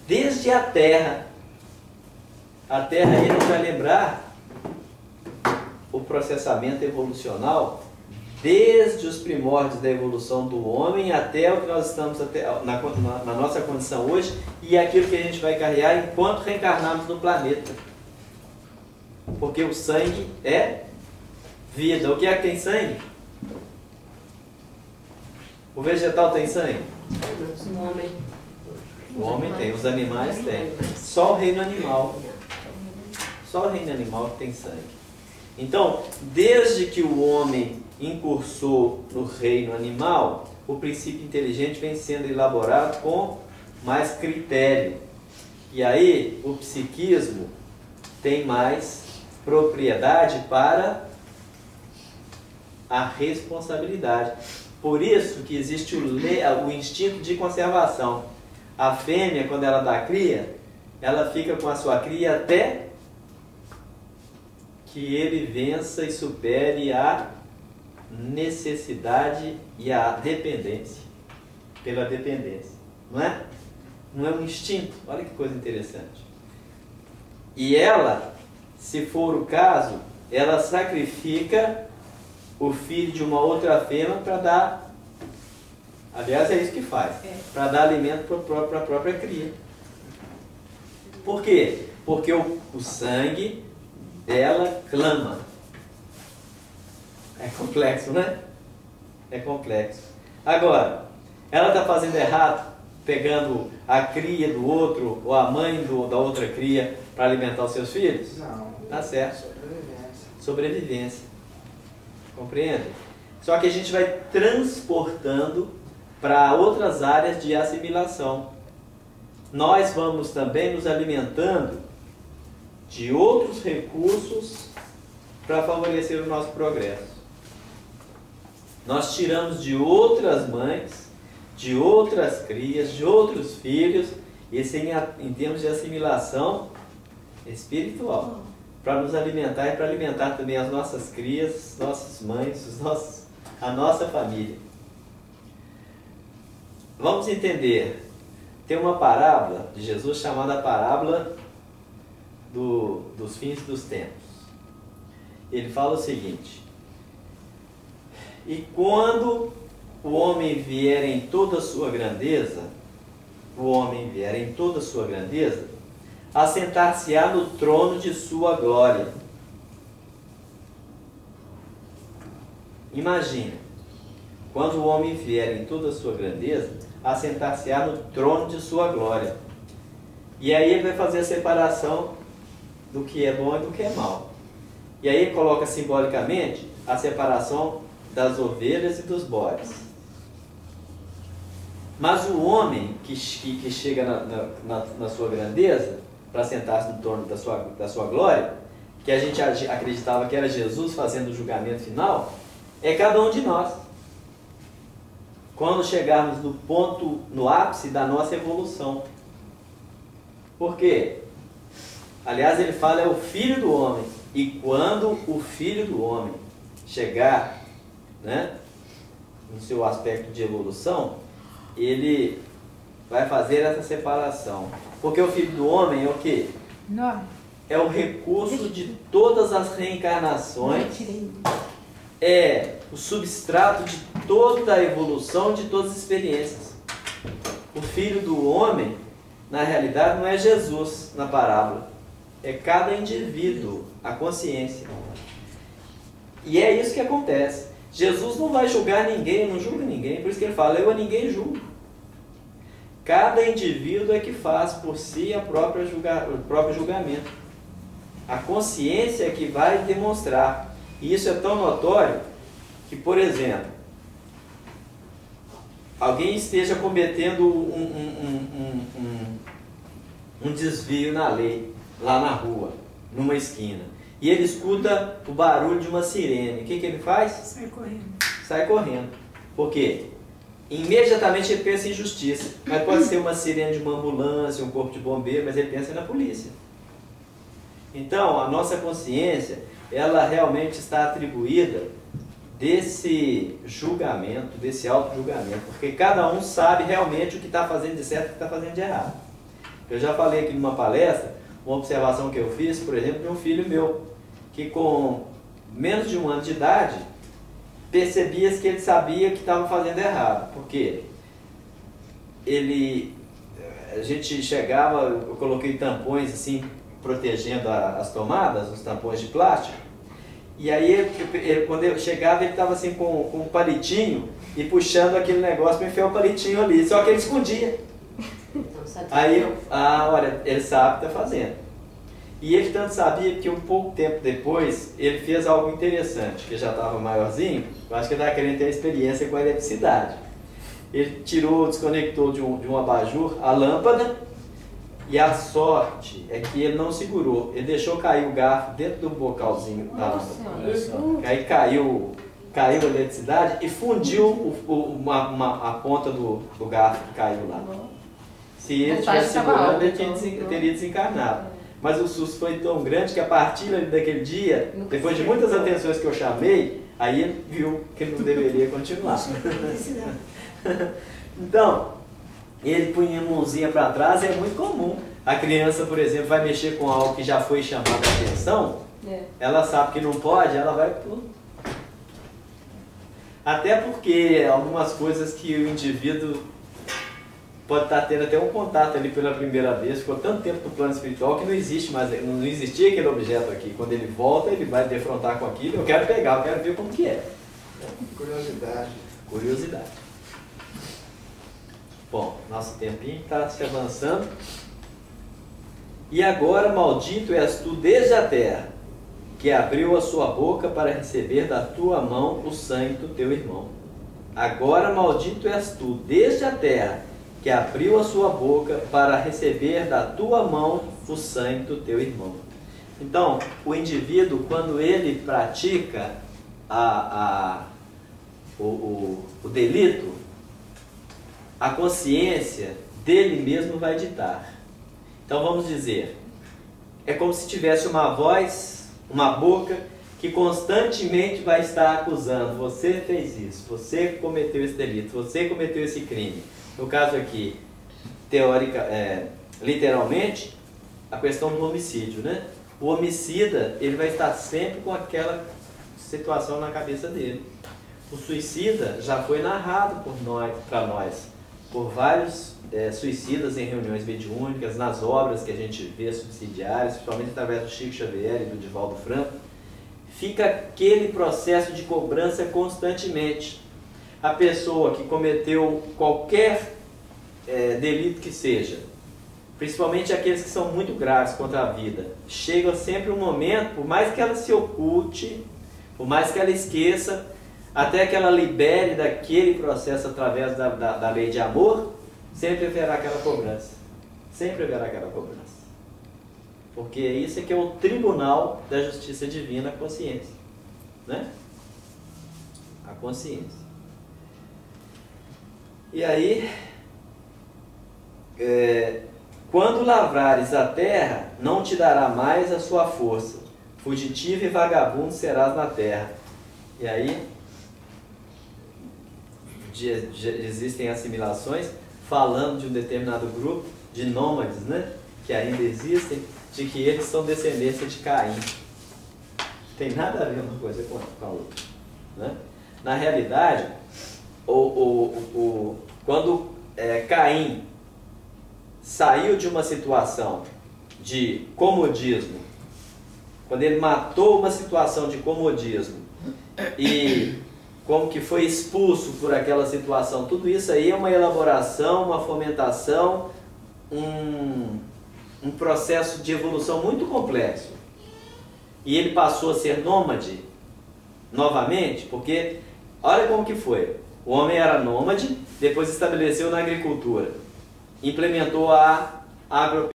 desde a Terra aí a gente vai lembrar o processamento evolucional desde os primórdios da evolução do homem até o que nós estamos na nossa condição hoje e aquilo que a gente vai carregar enquanto reencarnarmos no planeta. Porque o sangue é vida. O que é que tem sangue? O vegetal tem sangue? O homem. O homem tem, os animais têm. Só o reino animal. Só o reino animal que tem sangue. Então, desde que o homem incursou no reino animal, o princípio inteligente vem sendo elaborado com mais critério. E aí, o psiquismo tem mais propriedade para a responsabilidade. Por isso que existe o instinto de conservação. A fêmea, quando ela dá cria, ela fica com a sua cria até que ele vença e supere a necessidade e a dependência. Pela dependência. Não é? Não é um instinto? Olha que coisa interessante. E ela, se for o caso, ela sacrifica o filho de uma outra fêmea para dar... Aliás, é isso que faz. Para dar alimento para a própria cria. Por quê? Porque o sangue dela clama. É complexo, né? É complexo. Agora, ela está fazendo errado, pegando a cria do outro, ou a mãe da outra cria, para alimentar os seus filhos? Não. Tá certo. Sobrevivência. Sobrevivência. Compreende? Só que a gente vai transportando para outras áreas de assimilação. Nós vamos também nos alimentando de outros recursos para favorecer o nosso progresso. Nós tiramos de outras mães, de outras crias, de outros filhos, isso em termos de assimilação espiritual, para nos alimentar e para alimentar também as nossas crias, nossas mães, a nossa família. Vamos entender, tem uma parábola de Jesus chamada a parábola dos fins dos tempos. Ele fala o seguinte: e quando o homem vier em toda a sua grandeza, assentar-se-á no trono de sua glória. Imagina, quando o homem vier em toda a sua grandeza, assentar-se-á no trono de sua glória. E aí ele vai fazer a separação do que é bom e do que é mal. E aí ele coloca simbolicamente a separação das ovelhas e dos bodes. Mas o homem que chega na sua grandeza, para sentar-se no trono da sua glória, que a gente acreditava que era Jesus fazendo o julgamento final, é cada um de nós. Quando chegarmos no ponto, no ápice da nossa evolução. Por quê? Aliás, ele fala, é o Filho do Homem. E quando o Filho do Homem chegar, né, no seu aspecto de evolução, ele vai fazer essa separação. Porque o Filho do Homem é o quê? É o recurso de todas as reencarnações, é o substrato de toda a evolução, de todas as experiências. O Filho do Homem, na realidade, não é Jesus na parábola, é cada indivíduo, a consciência. E é isso que acontece. Jesus não vai julgar ninguém, não julga ninguém, por isso que ele fala, eu a ninguém julgo. Cada indivíduo é que faz por si o próprio julgamento. A consciência é que vai demonstrar. E isso é tão notório que, por exemplo, alguém esteja cometendo um desvio na lei, lá na rua, numa esquina, e ele escuta o barulho de uma sirene. O que ele faz? Sai correndo. Sai correndo. Por quê? Imediatamente ele pensa em justiça. Mas pode ser uma sirene de uma ambulância, um corpo de bombeiro, mas ele pensa na polícia. Então, a nossa consciência, ela realmente está atribuída desse julgamento, desse auto-julgamento, porque cada um sabe realmente o que está fazendo de certo e o que está fazendo de errado. Eu já falei aqui numa palestra, uma observação que eu fiz, por exemplo, de um filho meu, que com menos de 1 ano de idade, percebia que ele sabia que estava fazendo errado. Por quê? A gente chegava, eu coloquei tampões assim, protegendo as tomadas, os tampões de plástico, e aí quando eu chegava ele estava assim com um palitinho e puxando aquele negócio para enfiar o palitinho ali, só que ele escondia. Aí, olha, ele sabe o que está fazendo. E ele tanto sabia que um pouco tempo depois ele fez algo interessante, que já estava maiorzinho, eu acho que ele estava querendo ter experiência com a eletricidade. Ele desconectou de um abajur a lâmpada, e a sorte é que ele não segurou, ele deixou cair o garfo dentro do bocalzinho da lâmpada. Aí caiu a eletricidade e fundiu a ponta do garfo que caiu lá. Se ele tivesse segurando, ele teria desencarnado. Mas o susto foi tão grande que a partir daquele dia, depois de muitas atenções que eu chamei, aí ele viu que não deveria continuar. Então, ele punha a mãozinha para trás, e é muito comum. A criança, por exemplo, vai mexer com algo que já foi chamado a atenção, ela sabe que não pode, ela vai... Até porque algumas coisas que o indivíduo pode estar tendo até um contato ali pela primeira vez, ficou tanto tempo no plano espiritual que não existe mais, não existia aquele objeto aqui. Quando ele volta, ele vai defrontar com aquilo, eu quero pegar, eu quero ver como que é. Curiosidade. Curiosidade. Bom, nosso tempinho está se avançando. E agora, maldito és tu desde a terra, que abriu a sua boca para receber da tua mão o sangue do teu irmão. Agora, maldito és tu desde a terra, que abriu a sua boca para receber da tua mão o sangue do teu irmão. Então, o indivíduo, quando ele pratica o delito, a consciência dele mesmo vai ditar. Então vamos dizer, é como se tivesse uma voz, uma boca, que constantemente vai estar acusando: você fez isso, você cometeu esse delito, você cometeu esse crime. No caso aqui, literalmente, a questão do homicídio, né? O homicida, ele vai estar sempre com aquela situação na cabeça dele. O suicida já foi narrado para nós, por vários suicidas em reuniões mediúnicas, nas obras que a gente vê subsidiárias, principalmente através do Chico Xavier e do Divaldo Franco. Fica aquele processo de cobrança constantemente. A pessoa que cometeu qualquer delito que seja, principalmente aqueles que são muito graves contra a vida, chega sempre um momento, por mais que ela se oculte, por mais que ela esqueça, até que ela libere daquele processo através da lei de amor, sempre haverá aquela cobrança. Sempre haverá aquela cobrança. Porque isso é que é o tribunal da justiça divina, a consciência. Né? A consciência. E aí, quando lavrares a terra, não te dará mais a sua força. Fugitivo e vagabundo serás na terra. E aí, existem assimilações falando de um determinado grupo de nômades, né, que ainda existem, de que eles são descendência de Caim. Não tem nada a ver uma coisa com a outra, né? Na realidade, quando Caim saiu de uma situação de comodismo, quando ele matou uma situação de comodismo e como que foi expulso por aquela situação, tudo isso aí é uma elaboração, uma fomentação, um processo de evolução muito complexo. E ele passou a ser nômade novamente, porque olha como que foi. O homem era nômade, depois estabeleceu na agricultura, implementou a agropecuária.